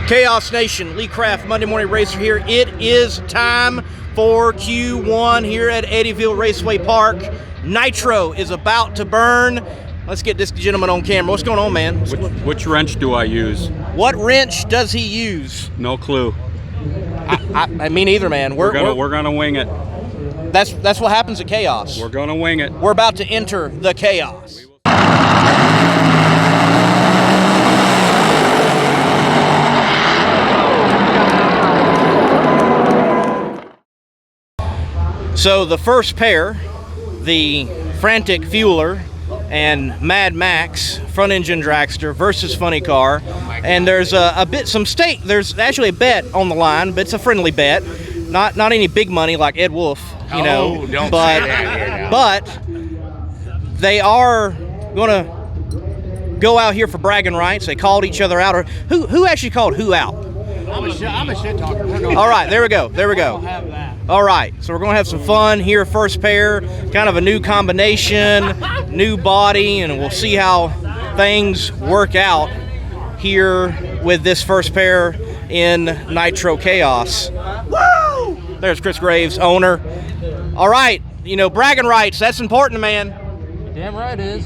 Chaos Nation, Lee Craft, Monday Morning Racer here. It is time for Q1 here at Eddyville Raceway Park. Nitro is about to burn. Let's get this gentleman on camera. What's going on, man? Which wrench do I use? What wrench does he use? No clue. I mean, neither, man. We're gonna wing it. That's what happens at Chaos. We're gonna wing it. We're about to enter the chaos. So the first pair, the Frantic Fueler and Mad Max front engine dragster versus Funny Car, and there's some stake. There's actually a bet on the line, but it's a friendly bet, not any big money like Ed Wolf, you know. Don't but say that but they are gonna go out here for bragging rights. They called each other out, or who actually called who out? I'm a shit talker. All right, there we go. I don't have that. All right, so we're going to have some fun here. First pair, kind of a new combination, new body, and we'll see how things work out here with this first pair in Nitro Chaos. Woo! There's Chris Graves, owner. All right, you know, bragging rights, that's important, man. Damn right it is.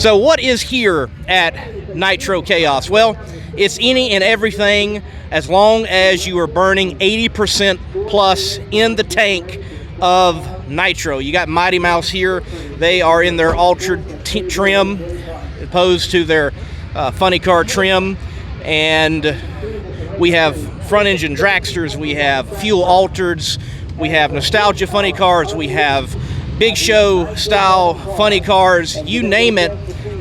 So what is here at Nitro Chaos? Well, it's any and everything as long as you are burning 80% plus in the tank of nitro. You got Mighty Mouse here. They are in their altered trim opposed to their Funny Car trim. And we have front engine dragsters, we have fuel altereds, we have nostalgia funny cars, we have big show style funny cars, you name it,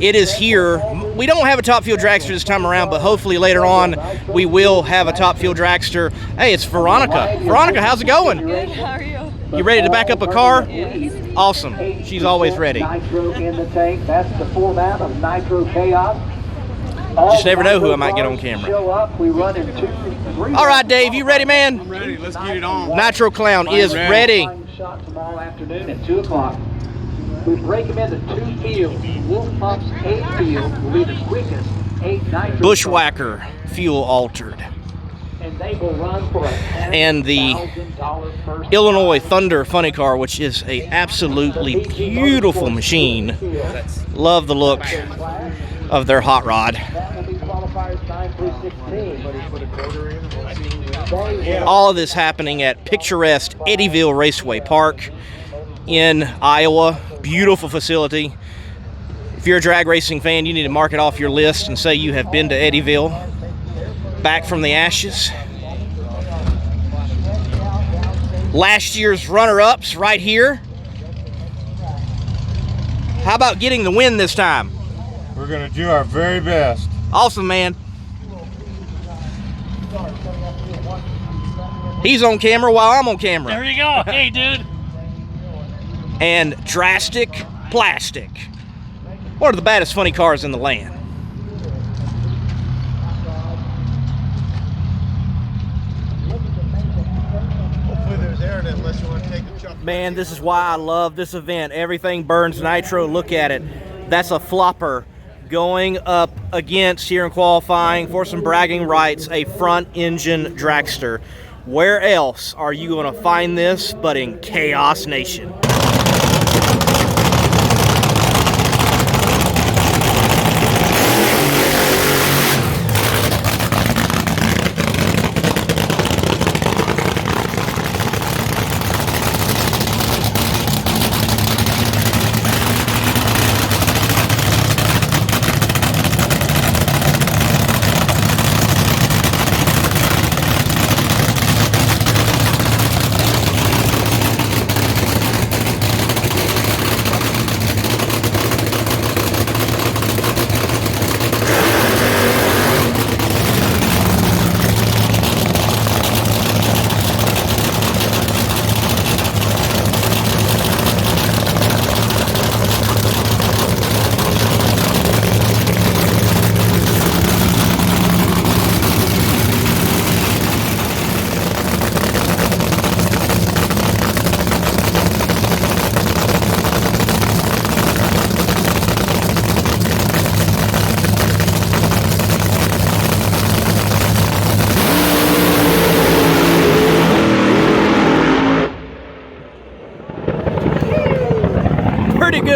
it is here. We don't have a top fuel dragster this time around, but hopefully later on we will have a top fuel dragster. Hey, it's Veronica. Veronica, how's it going? Good, how are you? You ready to back up a car? Yes. Awesome. She's always ready. Nitro in the tank. That's the format of Nitro Chaos. Just never know who I might get on camera. Show up. We run in 2, 3. All right, Dave, you ready, man? I'm ready. Let's get it on. Nitro Clown is ready. Shot tomorrow afternoon at 2 o'clock. We break them into 2 fields. Wolf Pump's 8 field will be the quickest 8 Nitro. Bushwhacker fuel altered. And they will run for a And the $10,000 first Illinois Thunder Funny Car, which is a absolutely beautiful machine. Love the look of their hot rod. That will be qualifiers 9 through 16. All of this happening at picturesque Eddyville Raceway Park in Iowa. Beautiful facility. If you're a drag racing fan, you need to mark it off your list and say you have been to Eddyville. Back from the ashes. Last year's runner-ups right here. How about getting the win this time? We're going to do our very best. Awesome, man. He's on camera while I'm on camera. There you go. Hey, dude. And Drastic Plastic. One of the baddest funny cars in the land. Hopefully there's air in it unless you want to take a chuck. Man, this is why I love this event. Everything burns nitro. Look at it. That's a flopper going up against here in qualifying for some bragging rights, a front engine dragster. Where else are you going to find this but in Chaos Nation?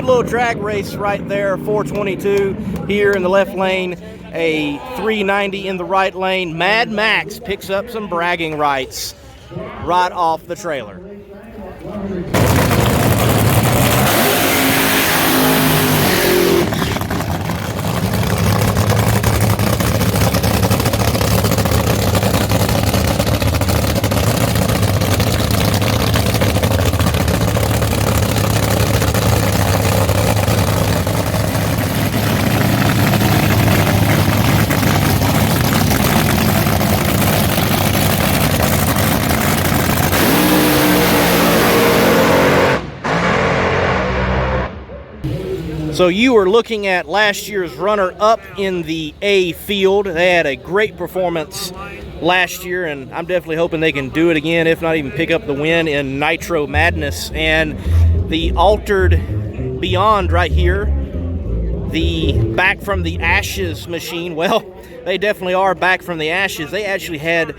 good little drag race right there. 422 here in the left lane, a 390 in the right lane. Mad Max picks up some bragging rights right off the trailer. So you were looking at last year's runner-up in the A field. They had a great performance last year, and I'm definitely hoping they can do it again, if not even pick up the win in Nitro Madness. And the altered Beyond right here, the Back from the Ashes machine, well, they definitely are back from the ashes. They actually had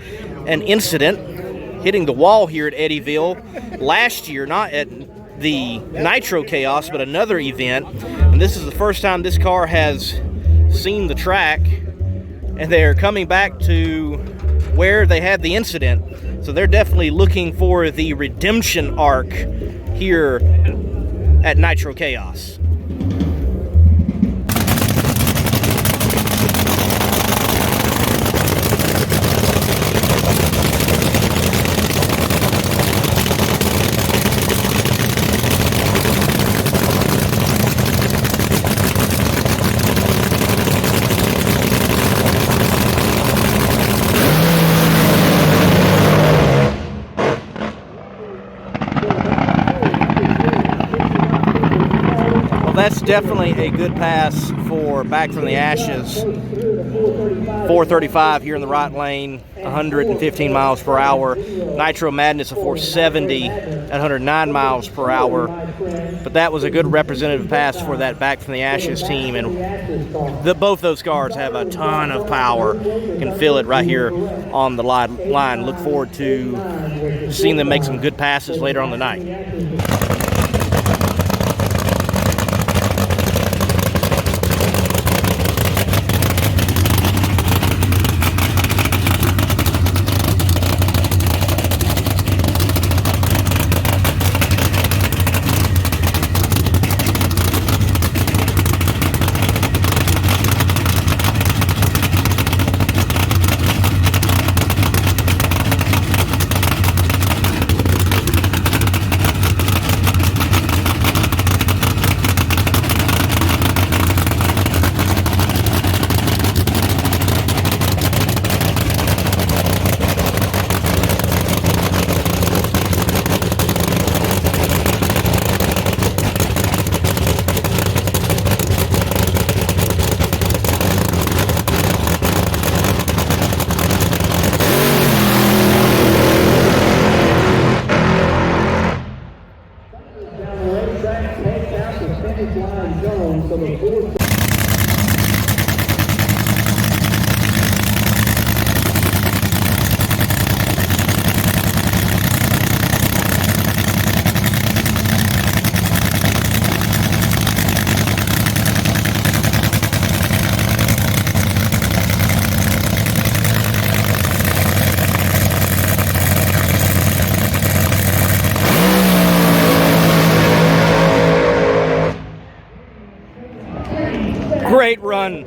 an incident hitting the wall here at Eddyville last year, not at the Nitro Chaos, but another event. And this is the first time this car has seen the track, and they're coming back to where they had the incident. So they're definitely looking for the redemption arc here at Nitro Chaos. That's definitely a good pass for Back from the Ashes. 435 here in the right lane, 115 miles per hour. Nitro Madness, a 470 at 109 miles per hour. But that was a good representative pass for that Back from the Ashes team. And both those cars have a ton of power. You can feel it right here on the line. Look forward to seeing them make some good passes later on the night. Great run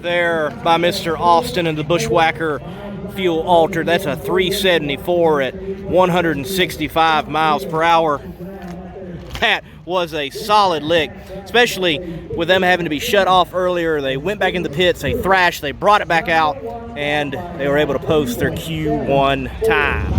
there by Mr. Austin and the Bushwhacker fuel altered. That's a 374 at 165 miles per hour. That was a solid lick, especially with them having to be shut off earlier. They went back in the pits, they thrashed, they brought it back out, and they were able to post their Q1 time.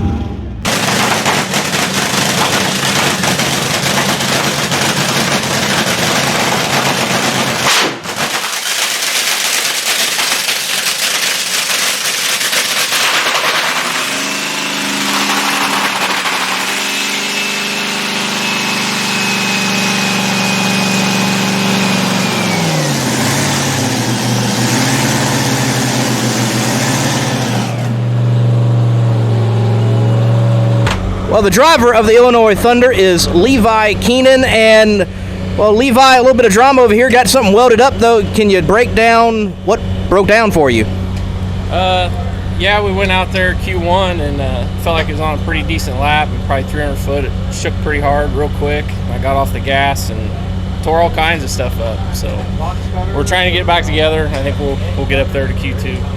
Well, the driver of the Illinois Thunder is Levi Keenan, and Well, Levi, a little bit of drama over here. Got something welded up, though. Can you break down what broke down for you? Yeah, we went out there Q1 and felt like it was on a pretty decent lap, probably 300 foot. It shook pretty hard, real quick. I got off the gas and tore all kinds of stuff up. So we're trying to get it back together. I think we'll get up there to Q2.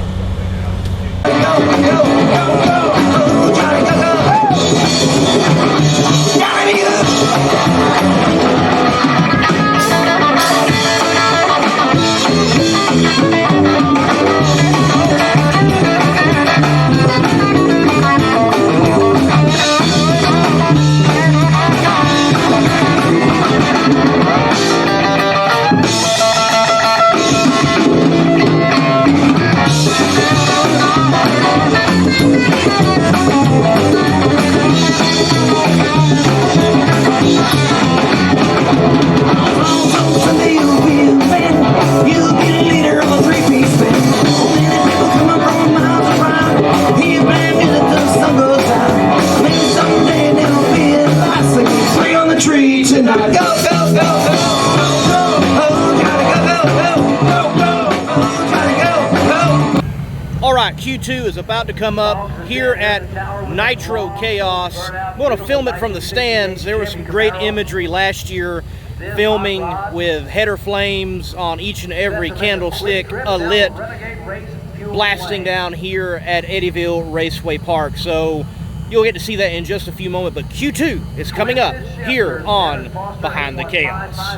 Q2 is about to come up here at Nitro Chaos. I'm going to film it from the stands. There was some great imagery last year filming with header flames on each and every candlestick lit, blasting down here at Eddyville Raceway Park. So you'll get to see that in just a few moments, but Q2 is coming up here on Behind the Chaos.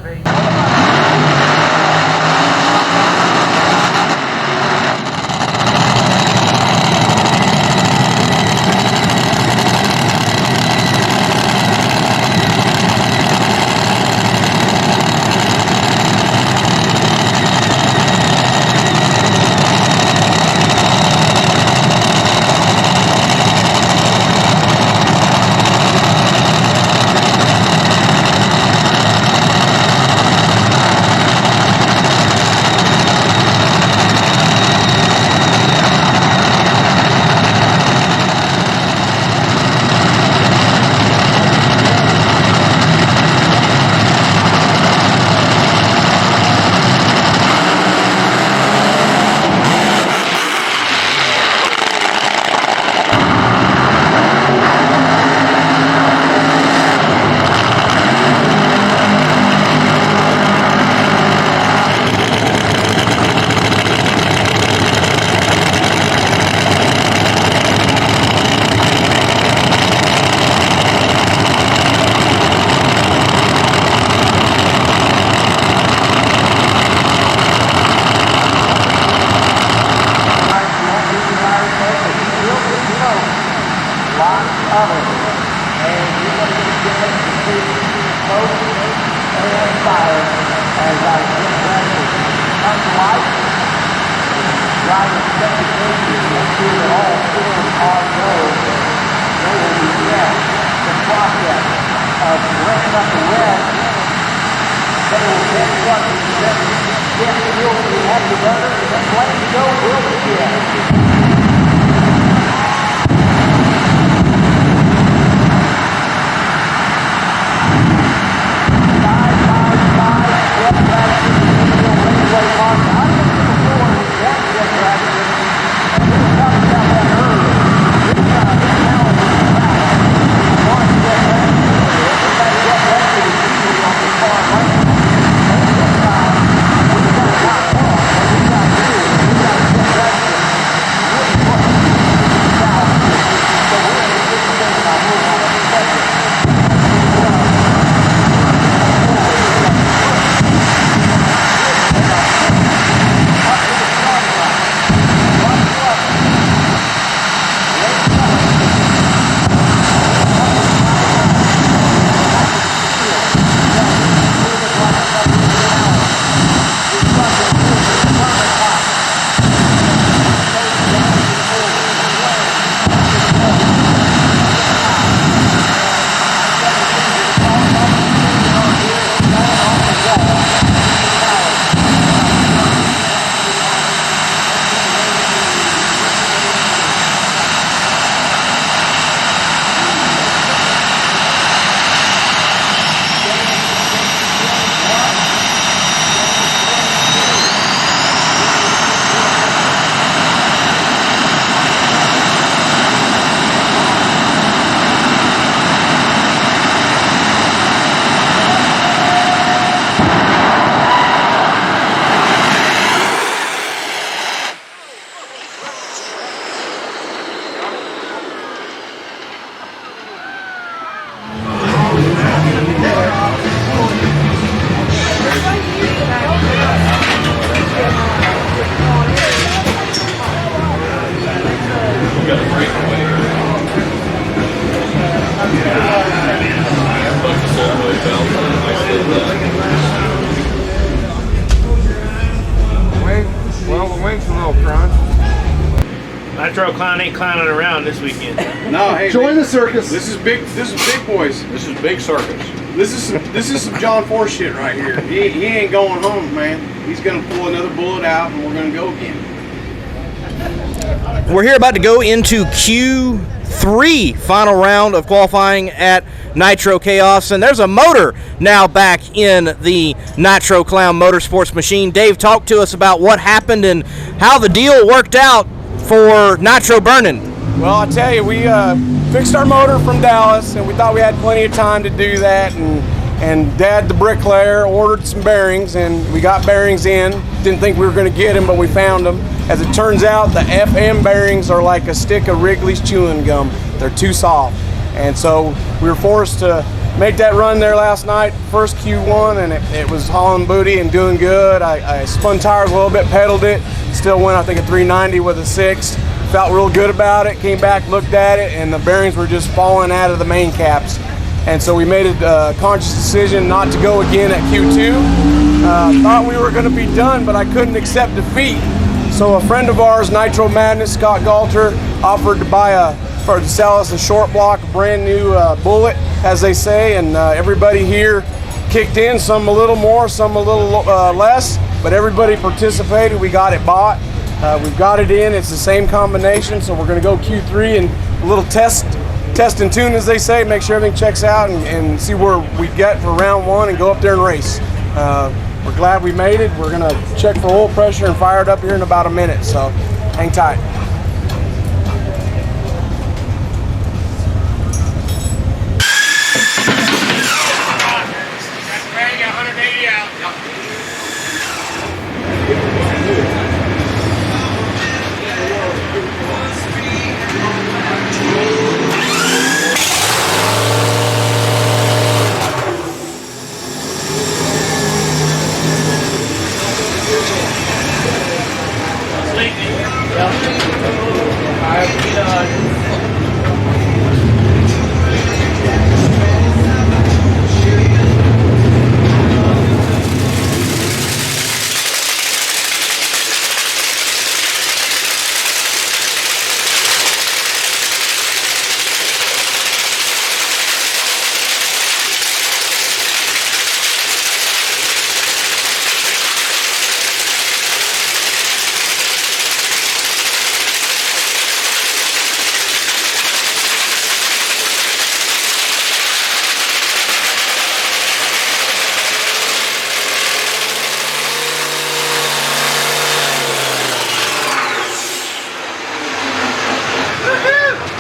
Ron. Nitro Clown ain't clowning around this weekend. No, hey, Join the circus. This is big boys. This is big circus. This is some John Force shit right here. He ain't going home, man. He's gonna pull another bullet out, and we're gonna go again. We're here about to go into Q3, final round of qualifying at Nitro Chaos, and there's a motor now back in the Nitro Clown Motorsports machine. Dave, talk to us about what happened and how the deal worked out for Nitro Burning. Well, I tell you, we fixed our motor from Dallas, and we thought we had plenty of time to do that. And Dad, the bricklayer, ordered some bearings, and we got bearings in. Didn't think we were going to get them, but we found them. As it turns out, the FM bearings are like a stick of Wrigley's chewing gum. They're too soft. And so we were forced to make that run there last night, first Q1, and it was hauling booty and doing good. I spun tires a little bit, pedaled it, still went, I think, a 390 with a 6. Felt real good about it, came back, looked at it, and the bearings were just falling out of the main caps. And so we made a conscious decision not to go again at Q2. Thought we were gonna be done, but I couldn't accept defeat. So a friend of ours, Nitro Madness, Scott Galter, offered to to sell us a short block, brand new bullet, as they say, and everybody here kicked in, some a little more, some a little less, but everybody participated. We got it bought. We've got it in. It's the same combination, so we're going to go Q3 and a little test and tune, as they say, make sure everything checks out and see where we get for round 1 and go up there and race. We're glad we made it. We're going to check for oil pressure and fire it up here in about a minute, so hang tight.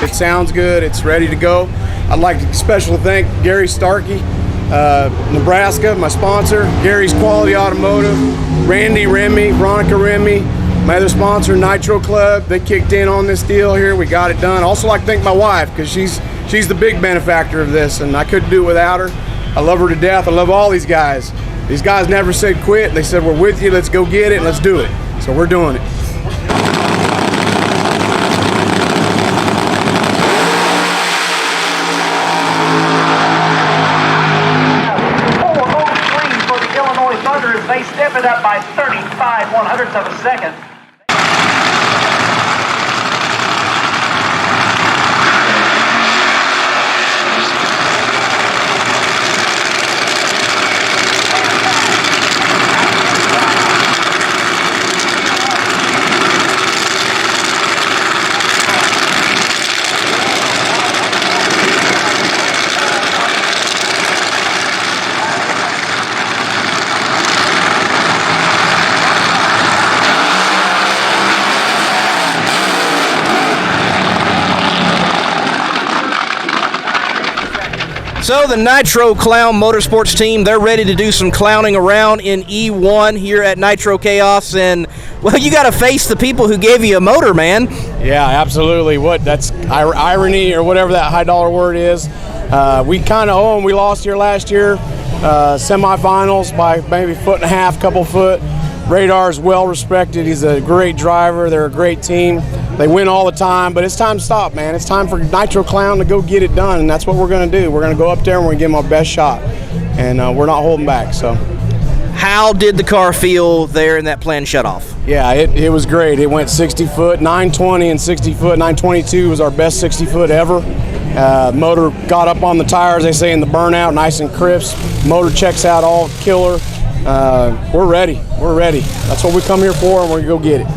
It sounds good. It's ready to go. I'd like to especially thank Gary Starkey, Nebraska, my sponsor, Gary's Quality Automotive, Randy Remy, Veronica Remy, my other sponsor, Nitro Club. They kicked in on this deal here. We got it done. Also like to thank my wife, because she's the big benefactor of this, and I couldn't do it without her. I love her to death. I love all these guys. These guys never said quit. They said, we're with you. Let's go get it, and let's do it. So we're doing it. They step it up by 35/100ths of a second. So the Nitro Clown Motorsports team, they're ready to do some clowning around in E1 here at Nitro Chaos, and well, you got to face the people who gave you a motor, man. Yeah, absolutely. That's irony or whatever that high dollar word is. We kind of owe them. We lost here last year, semifinals by maybe 1.5 feet, couple foot. Radar's well respected. He's a great driver. They're a great team. They win all the time, but it's time to stop, man. It's time for Nitro Clown to go get it done, and that's what we're going to do. We're going to go up there and we're going to give them our best shot, and we're not holding back. So, How did the car feel there in that planned shutoff? Yeah, it was great. It went 60 foot, 920 and 60 foot. 922 was our best 60 foot ever. Motor got up on the tires, they say, in the burnout, nice and crisp. Motor checks out all killer. We're ready. We're ready. That's what we come here for, and we're going to go get it.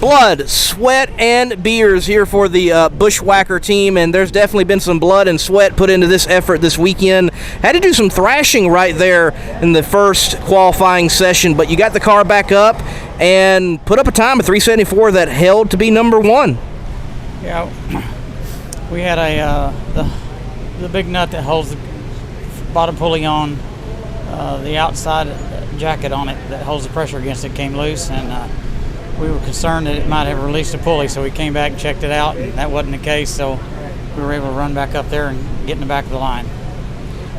Blood, sweat, and beers here for the Bushwhacker team, and there's definitely been some blood and sweat put into this effort this weekend. Had to do some thrashing right there in the first qualifying session, but you got the car back up and put up a time of 374 that held to be number one. Yeah, we had the big nut that holds the bottom pulley on, the outside jacket on it that holds the pressure against it came loose, and we were concerned that it might have released a pulley, so we came back and checked it out, and that wasn't the case, so we were able to run back up there and get in the back of the line.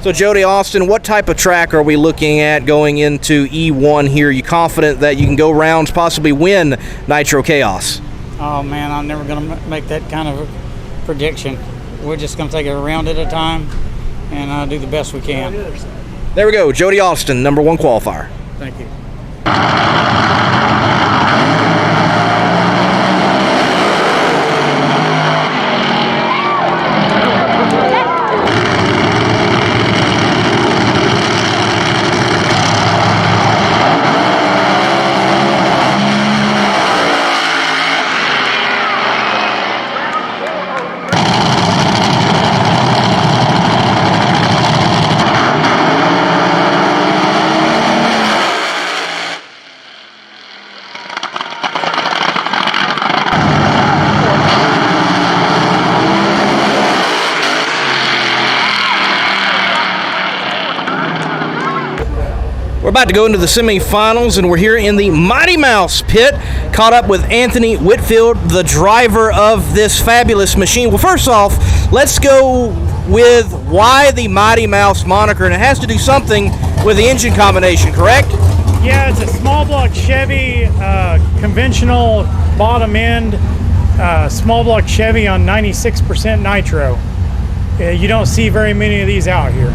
So Jody Austin, what type of track are we looking at going into E1 here? You confident that you can go rounds, possibly win Nitro Chaos? Oh man, I'm never going to make that kind of a prediction. We're just going to take it a round at a time and do the best we can. There we go, Jody Austin, number one qualifier. Thank you. We're about to go into the semifinals, and we're here in the Mighty Mouse pit, caught up with Anthony Whitfield, the driver of this fabulous machine. Well, first off, let's go with why the Mighty Mouse moniker, and it has to do something with the engine combination, correct? Yeah, it's a small block Chevy, conventional bottom end, small block Chevy on 96% nitro. You don't see very many of these out here.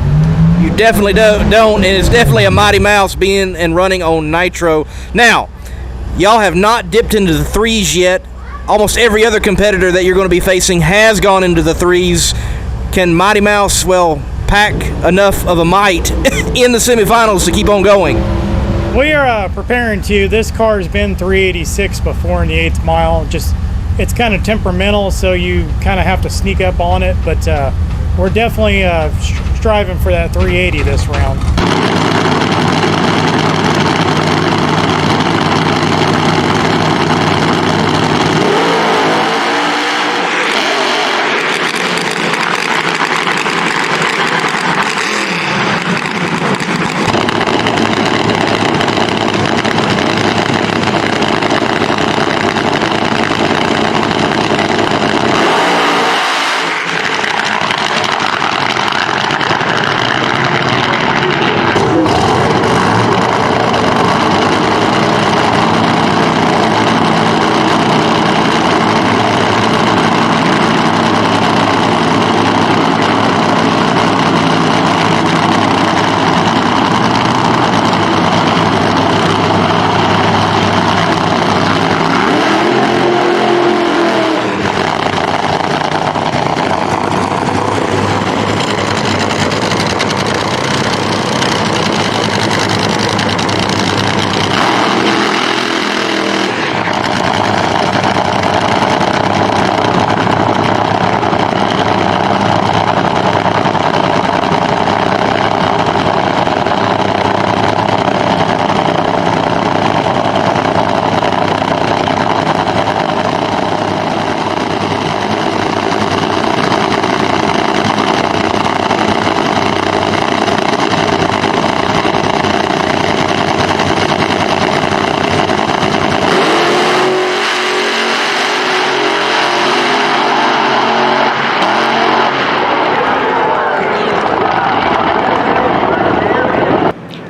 You definitely don't, and it's definitely a Mighty Mouse being and running on nitro. Now, y'all have not dipped into the threes yet. Almost every other competitor that you're going to be facing has gone into the threes. Can Mighty Mouse, well, pack enough of a might in the semifinals to keep on going? We are preparing to. This car has been 386 before in the 8th mile. Just, it's kind of temperamental, so you kind of have to sneak up on it, but we're definitely striving for that 380 this round.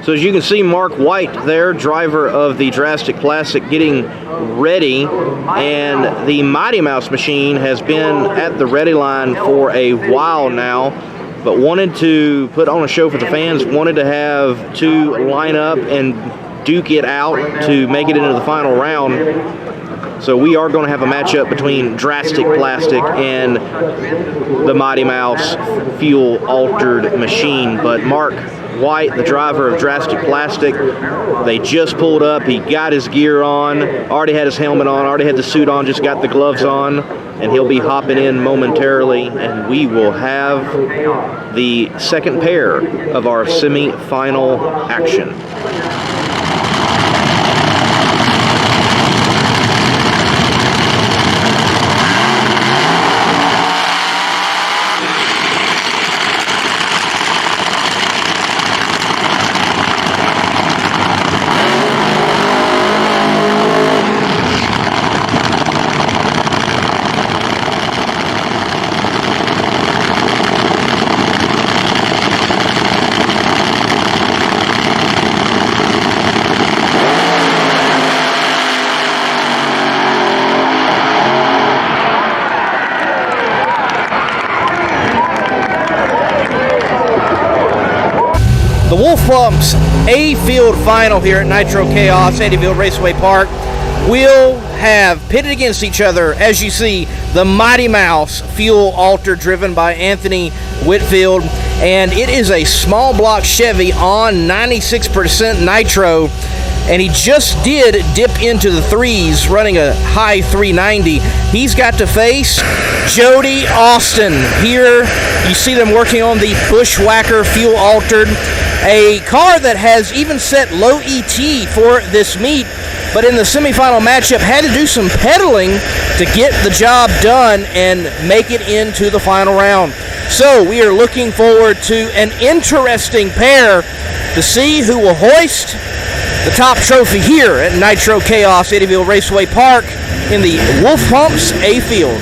So as you can see, Mark White there, driver of the Drastic Classic, getting ready, and the Mighty Mouse machine has been at the ready line for a while now. but wanted to put on a show for the fans, wanted to have two line up and duke it out to make it into the final round. So we are going to have a matchup between Drastic Plastic and the Mighty Mouse fuel altered machine. But Mark White, the driver of Drastic Plastic, they just pulled up. He got his gear on, already had his helmet on, already had the suit on, just got the gloves on, and he'll be hopping in momentarily, and we will have the second pair of our semi-final action. The Wolf Pumps A-Field final here at Nitro Chaos, Eddyville Raceway Park, will have pitted against each other, as you see, the Mighty Mouse fuel alter driven by Anthony Whitfield, and it is a small block Chevy on 96% nitro, and he just did dip into the threes, running a high 390. He's got to face Jody Austin. Here you see them working on the Bushwhacker fuel altered, a car that has even set low ET for this meet, but in the semifinal matchup had to do some pedaling to get the job done and make it into the final round. So we are looking forward to an interesting pair to see who will hoist the top trophy here at Nitro Chaos, Eddyville Raceway Park in the Wolf Pumps A-Field.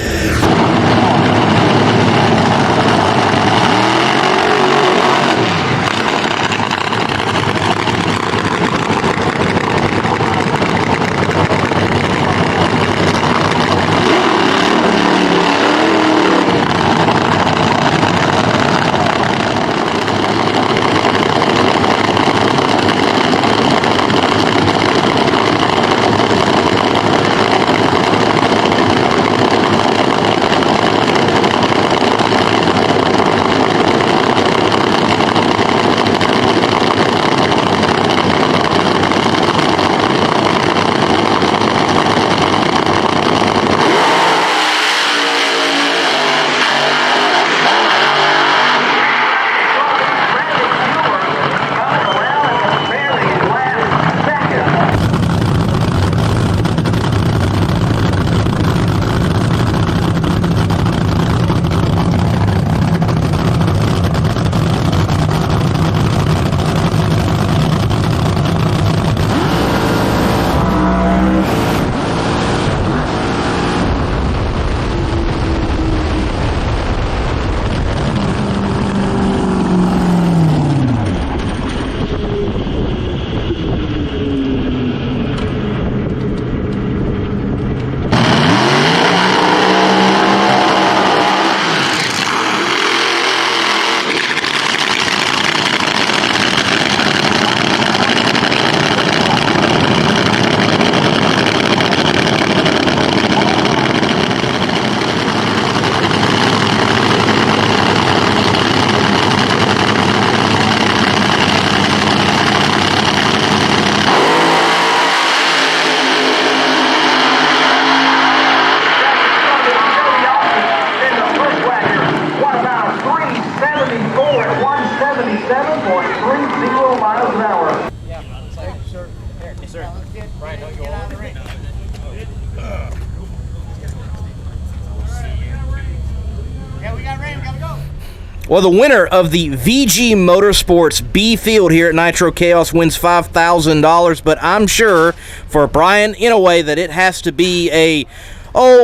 Well, the winner of the VG Motorsports B Field here at Nitro Chaos wins $5,000, but I'm sure for Brian, in a way, that it has to be a,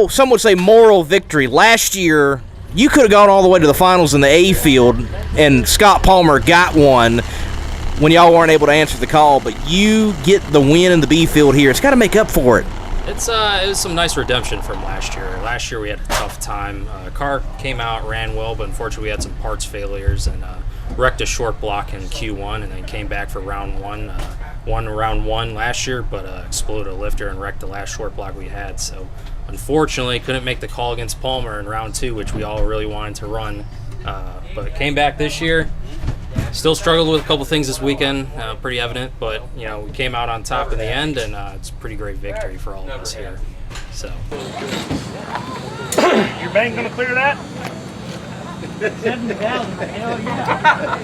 some would say moral victory. Last year, you could have gone all the way to the finals in the A Field, and Scott Palmer got one when y'all weren't able to answer the call, but you get the win in the B Field here. It's got to make up for it. It was some nice redemption from last year. Last year we had a tough time. Car came out, ran well, but unfortunately we had some parts failures and wrecked a short block in Q1 and then came back for round one. Won round one last year, but exploded a lifter and wrecked the last short block we had. So unfortunately couldn't make the call against Palmer in round two, which we all really wanted to run. But came back this year. Still struggled with a couple things this weekend, pretty evident, but we came out on top in the end, and it's a pretty great victory for all of us here. So, Your bank gonna clear that? 70,000. Hell yeah.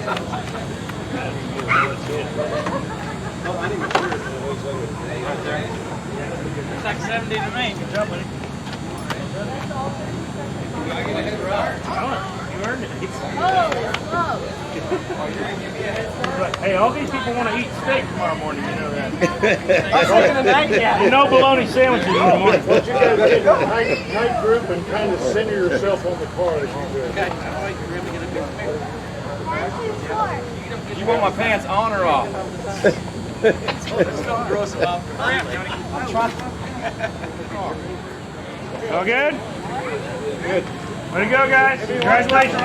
Looks like 70 to me. Good job, buddy. You earned it. Hey, all these people want to eat steak tomorrow morning, you know that. No bologna sandwiches in the morning. What you gotta do is tight group and kind of center yourself on the car as you do. You want my pants on or off? All good? Good. Way to go, guys. Congratulations.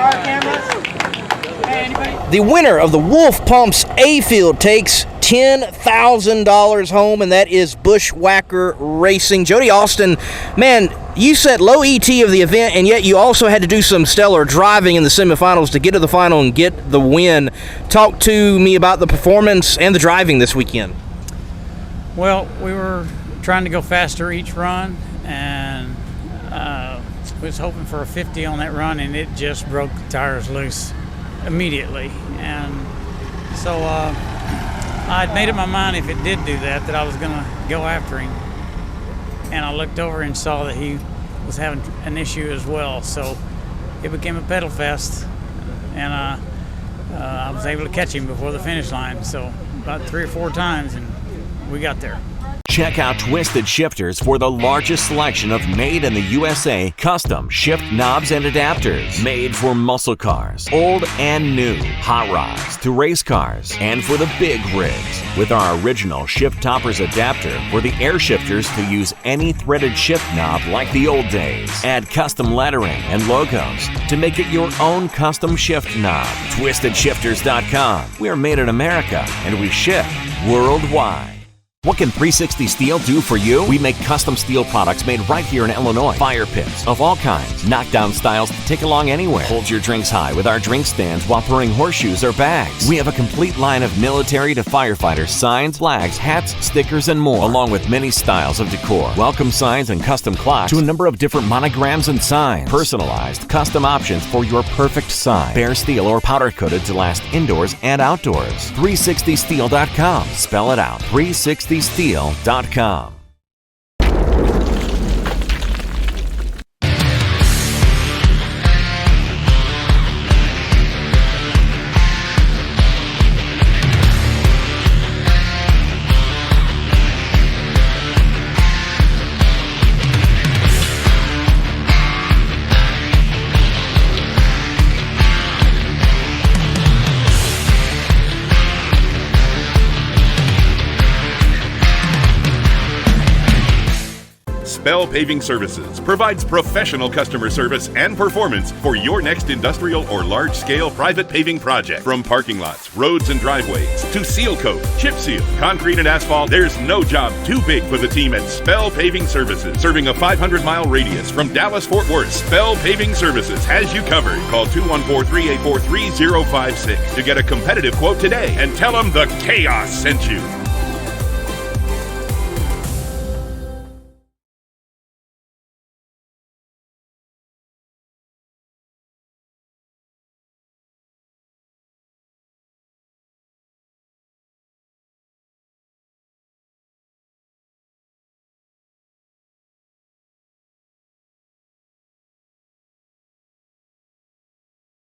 The winner of the Wolf Pumps A Field takes $10,000 home, and that is Bushwhacker Racing. Jody Austin, man, you set low ET of the event, and yet you also had to do some stellar driving in the semifinals to get to the final and get the win. Talk to me about the performance and the driving this weekend. Well, we were trying to go faster each run, and was hoping for a 50 on that run, and it just broke the tires loose immediately. And so I'd made up my mind if it did do that I was going to go after him. And I looked over and saw that he was having an issue as well. So it became a pedal fest, and I was able to catch him before the finish line. So about 3 or 4 times, and we got there. Check out Twisted Shifters for the largest selection of made-in-the-USA custom shift knobs and adapters. Made for muscle cars, old and new, hot rods to race cars, and for the big rigs. With our original Shift Toppers adapter for the air shifters to use any threaded shift knob like the old days. Add custom lettering and logos to make it your own custom shift knob. TwistedShifters.com. We are made in America, and we ship worldwide. What can 360 Steel do for you? We make custom steel products made right here in Illinois. Fire pits of all kinds, knockdown styles to take along anywhere. Hold your drinks high with our drink stands while throwing horseshoes or bags. We have a complete line of military to firefighter signs, flags, hats, stickers, and more, along with many styles of decor. Welcome signs and custom clocks to a number of different monograms and signs. Personalized, custom options for your perfect sign. Bare steel or powder coated to last indoors and outdoors. 360steel.com. Spell it out. 360steel.com. Spell Paving Services provides professional customer service and performance for your next industrial or large-scale private paving project. From parking lots, roads, and driveways to seal coat, chip seal, concrete, and asphalt, there's no job too big for the team at Spell Paving Services. Serving a 500-mile radius from Dallas-Fort Worth, Spell Paving Services has you covered. Call 214-384-3056 to get a competitive quote today and tell them the Chaos sent you.